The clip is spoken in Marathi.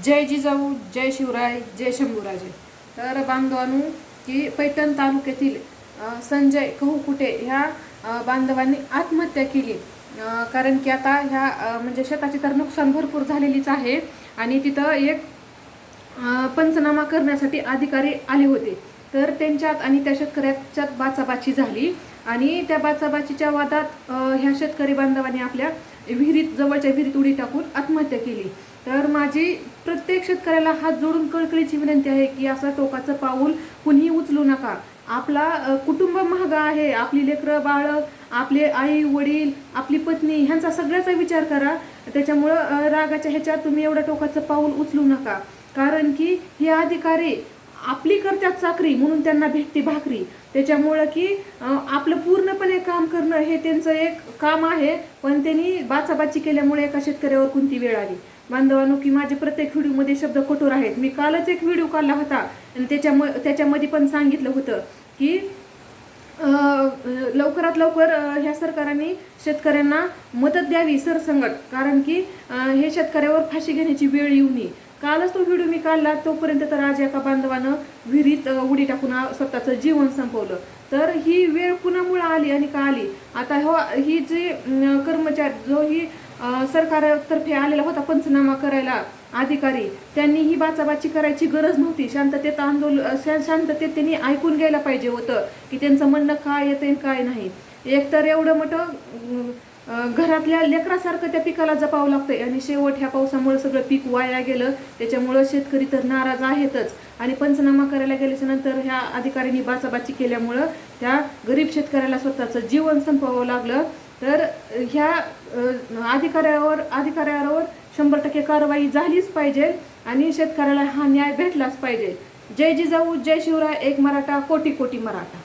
जय जिजाऊ, जय शिवराय, जय शंभूराजे। तर बांधवांनो, की पैठण तालुक्यातील संजय कहूकुटे ह्या बांधवांनी आत्महत्या केली। कारण की आता ह्या म्हणजे शेताची तर नुकसान भरपूर झालेलीच आहे आणि तिथं एक पंचनामा करण्यासाठी अधिकारी आले होते। तर त्यांच्यात आणि त्या शेतकऱ्याच्यात बाचाबाची झाली आणि त्या बाचाबाचीच्या वादात ह्या शेतकरी बांधवांनी आपल्या जवळच्या विहिरीत उडी टाकून आत्महत्या केली। तर माझी प्रत्येक शेतकऱ्याला हात जोडून कळकळीची विनंती आहे की असं टोकाचं पाऊल कुणीही उचलू नका। आपला कुटुंब महाग आहे, आपली लेकरं बाळ, आपले आई वडील, आपली पत्नी ह्यांचा सगळ्याचा विचार करा। त्याच्यामुळं रागाच्या ह्याच्यात तुम्ही एवढं टोकाचं पाऊल उचलू नका, कारण की हे अधिकारी आपली करतात चाकरी म्हणून त्यांना भेटते भाकरी। त्याच्यामुळं की आपलं पूर्णपणे काम करणं हे त्यांचं एक काम आहे, पण त्यांनी बाचाबाची केल्यामुळे एका शेतकऱ्यावर कोणती वेळ आली। बांधवांनो, की माझे प्रत्येक व्हिडिओमध्ये शब्द कठोर आहेत। मी कालच एक व्हिडिओ काढला होता आणि त्याच्यामध्ये पण सांगितलं होतं की लवकरात लवकर ह्या सरकारने शेतकऱ्यांना मदत द्यावी सरसंगट, कारण की हे शेतकऱ्यावर फाशी घेण्याची वेळ येऊ नये। कालच तो व्हिडिओ मी काढला, तोपर्यंत तर आज एका बांधवानं विहिरीत उडी टाकून स्वतःचं जीवन संपवलं। तर ही वेळ कुणामुळे आली आणि का आली? आता ही जे कर्मचारी जो ही सरकारतर्फे आलेला होता पंचनामा करायला अधिकारी, त्यांनी ही बाचाबाची करायची गरज नव्हती। शांततेत त्यांनी ऐकून घ्यायला पाहिजे होतं की त्यांचं म्हणणं काय येतं आणि काय नाही। एकतर एवढं मोठं घरातल्या लेकरासारखं त्या पिकाला जपावं लागतंय आणि शेवट ह्या पावसामुळे सगळं पीक वाया गेलं। त्याच्यामुळं शेतकरी तर नाराज आहेतच आणि पंचनामा करायला गेल्याच्या नंतर ह्या अधिकाऱ्यांनी बाचाबाची केल्यामुळं त्या गरीब शेतकऱ्याला स्वतःचं जीवन संपवावं लागलं। तर ह्या अधिकाऱ्यावर 100% कारवाई झालीच पाहिजे आणि शेतकऱ्याला हा न्याय भेटलाच पाहिजे। जय जिजाऊ, जय शिवराय, एक मराठा, कोटी कोटी मराठा।